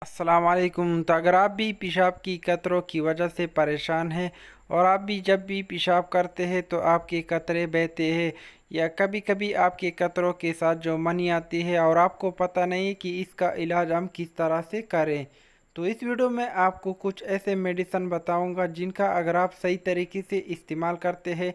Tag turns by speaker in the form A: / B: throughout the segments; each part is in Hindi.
A: अस्सलाम वालेकुम। तो अगर आप भी पेशाब की कतरों की वजह से परेशान हैं और आप भी जब भी पेशाब करते हैं तो आपके कतरे बहते हैं या कभी कभी आपके कतरों के साथ जो मनी आती है और आपको पता नहीं कि इसका इलाज हम किस तरह से करें, तो इस वीडियो में आपको कुछ ऐसे मेडिसन बताऊंगा जिनका अगर आप सही तरीके से इस्तेमाल करते हैं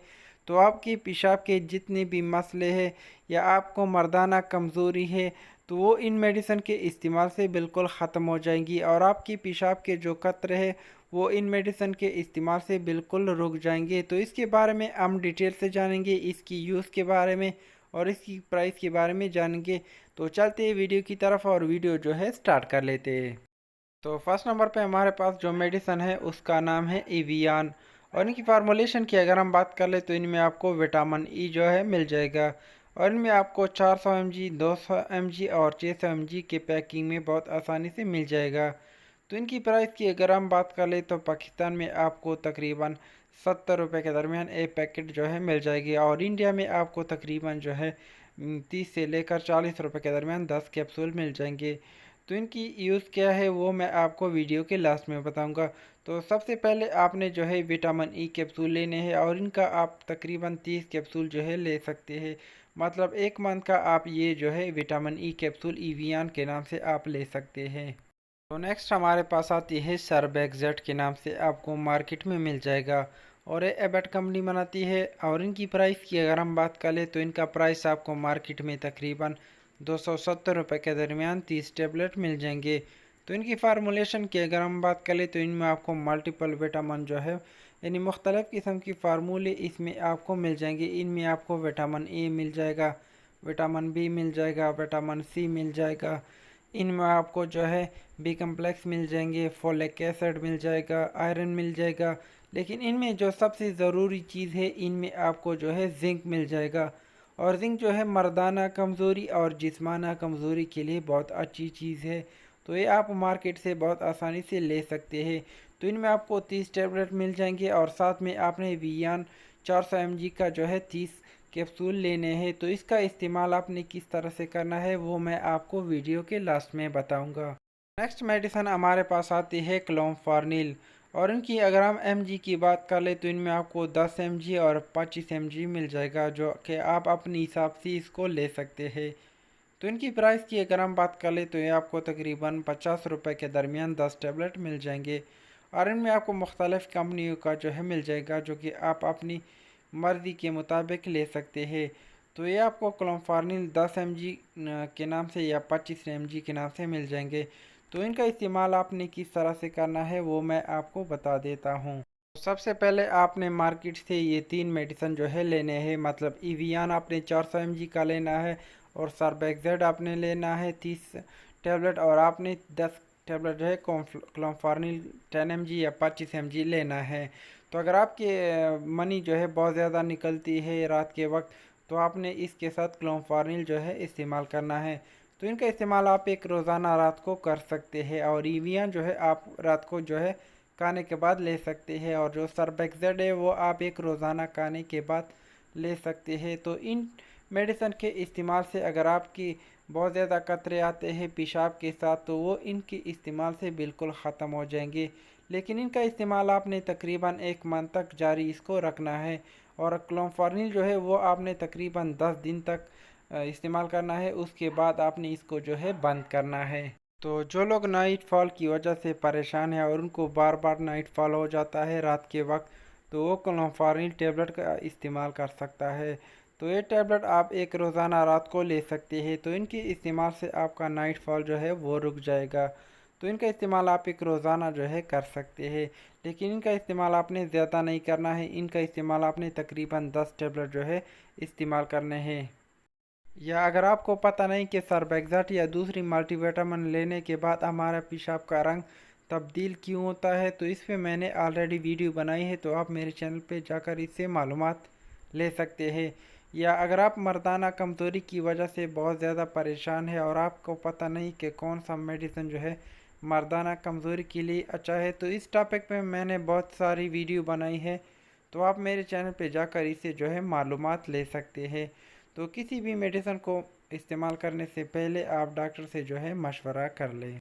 A: तो आपके पेशाब के जितने भी मसले हैं या आपको मर्दाना कमज़ोरी है तो वो इन मेडिसिन के इस्तेमाल से बिल्कुल ख़त्म हो जाएंगी और आपकी पेशाब के जो कतरे हैं वो इन मेडिसिन के इस्तेमाल से बिल्कुल रुक जाएंगे। तो इसके बारे में हम डिटेल से जानेंगे, इसकी यूज़ के बारे में और इसकी प्राइस के बारे में जानेंगे। तो चलते हैं वीडियो की तरफ और वीडियो जो है स्टार्ट कर लेते हैं। तो फर्स्ट नंबर पे हमारे पास जो मेडिसन है उसका नाम है एवियन और इनकी फार्मूलेशन की अगर हम बात कर ले तो इनमें आपको विटामिन ई जो है मिल जाएगा और इनमें आपको 400 mg 200 mg और 600 mg के पैकिंग में बहुत आसानी से मिल जाएगा। तो इनकी प्राइस की अगर हम बात कर ले तो पाकिस्तान में आपको तकरीबन 70 रुपये के दरमियान एक पैकेट जो है मिल जाएगी और इंडिया में आपको तकरीबन जो है 30 से लेकर 40 रुपये के दरमियान 10 कैप्सूल मिल जाएंगे। तो इनकी यूज़ क्या है वो मैं आपको वीडियो के लास्ट में बताऊंगा। तो सबसे पहले आपने जो है विटामिन ई कैप्सूल लेने हैं और इनका आप तकरीबन 30 कैप्सूल जो है ले सकते हैं, मतलब एक मंथ का आप ये जो है विटामिन ई कैप्सूल ईवियान के नाम से आप ले सकते हैं। तो नेक्स्ट हमारे पास आती है सरबैक्जेट के नाम से आपको मार्केट में मिल जाएगा और ये एबट कंपनी बनाती है और इनकी प्राइस की अगर हम बात करें तो इनका प्राइस आपको मार्केट में तकरीबन 270 रुपये के दरमियान 30 टेबलेट मिल जाएंगे। तो इनकी फार्मूलेशन की अगर हम बात करें तो इनमें आपको मल्टीपल विटामिन जो है यानी मुख्तलिफ़ किस्म की फार्मूले इसमें आपको मिल जाएंगे। इनमें आपको विटामिन ए मिल जाएगा, विटामिन बी मिल जाएगा, विटामिन सी मिल जाएगा, इनमें आपको जो है बी कम्प्लेक्स मिल जाएंगे, फोलिक एसिड मिल जाएगा, आयरन मिल जाएगा। लेकिन इनमें जो सबसे ज़रूरी चीज़ है इनमें आपको जो है जिंक मिल जाएगा और जिंक जो है मर्दाना कमज़ोरी और जिस्माना कमज़ोरी के लिए बहुत अच्छी चीज़ है। तो ये आप मार्केट से बहुत आसानी से ले सकते हैं। तो इनमें आपको 30 टैबलेट मिल जाएंगे और साथ में आपने वियान 400 mg का जो है 30 कैप्सूल लेने हैं। तो इसका इस्तेमाल आपने किस तरह से करना है वो मैं आपको वीडियो के लास्ट में बताऊंगा। नेक्स्ट मेडिसिन हमारे पास आती है क्लोम्फार्निल और इनकी अगर हम mg की बात कर ले तो इनमें आपको 10 mg और 25 mg मिल जाएगा जो कि आप अपने हिसाब से इसको ले सकते हैं। तो इनकी प्राइस की अगर हम बात कर ले तो ये आपको तकरीबन 50 रुपये के दरमियान 10 टैबलेट मिल जाएंगे और इनमें आपको मुख्तलिफ़ कंपनियों का जो है मिल जाएगा जो कि आप अपनी मर्ज़ी के मुताबिक ले सकते हैं। तो ये आपको क्लोम्फार्निल 10 mg के नाम से या 25 mg के नाम से मिल जाएंगे। तो इनका इस्तेमाल आपने किस तरह से करना है वो मैं आपको बता देता हूँ। सबसे पहले आपने मार्केट से ये तीन मेडिसिन जो है लेने हैं, मतलब इवियान आपने 400 mg का लेना है और सरबैक्सेट आपने लेना है 30 टैबलेट और आपने 10 टैबलेट जो है क्लोम्फार्निल 10 mg या 25 mg लेना है। तो अगर आपके मनी जो है बहुत ज़्यादा निकलती है रात के वक्त तो आपने इसके साथ क्लोम्फार्निल जो है इस्तेमाल करना है। तो इनका इस्तेमाल आप एक रोज़ाना रात को कर सकते हैं और इवियान जो है आप रात को जो है खाने के बाद ले सकते हैं और जो सरबैक्सेट है वो आप एक रोज़ाना खाने के बाद ले सकते हैं। तो इन मेडिसिन के इस्तेमाल से अगर आपकी बहुत ज़्यादा कतरे आते हैं पेशाब के साथ तो वो इनके इस्तेमाल से बिल्कुल ख़त्म हो जाएंगे। लेकिन इनका इस्तेमाल आपने तकरीबन एक मंथ तक जारी इसको रखना है और क्लोम्फार्निल जो है वो आपने तकरीबन 10 दिन तक इस्तेमाल करना है, उसके बाद आपने इसको जो है बंद करना है। तो जो लोग नाइट फॉल की वजह से परेशान है और उनको बार बार नाइट फॉल हो जाता है रात के वक्त तो वो क्लोम्फार्निल टेबलेट का इस्तेमाल कर सकता है। तो ये टेबलेट आप एक रोज़ाना रात को ले सकते हैं। तो इनके इस्तेमाल से आपका नाइट फॉल जो है वो रुक जाएगा। तो इनका इस्तेमाल आप एक रोज़ाना जो है कर सकते हैं, लेकिन इनका इस्तेमाल आपने ज़्यादा नहीं करना है। इनका इस्तेमाल आपने तकरीबन 10 टेबलेट जो है इस्तेमाल करने हैं। या अगर आपको पता नहीं कि सरबैक्सेट या दूसरी मल्टीविटामिन लेने के बाद हमारा पेशाब का रंग तब्दील क्यों होता है तो इस पे मैंने ऑलरेडी वीडियो बनाई है, तो आप मेरे चैनल पे जाकर इससे मालूमात ले सकते हैं। या अगर आप मर्दाना कमज़ोरी की वजह से बहुत ज़्यादा परेशान है और आपको पता नहीं कि कौन सा मेडिसिन जो है मर्दाना कमज़ोरी के लिए अच्छा है तो इस टॉपिक पे मैंने बहुत सारी वीडियो बनाई है, तो आप मेरे चैनल पे जाकर इसे जो है मालूमात ले सकते हैं। तो किसी भी मेडिसिन को इस्तेमाल करने से पहले आप डॉक्टर से जो है मशवरा कर लें।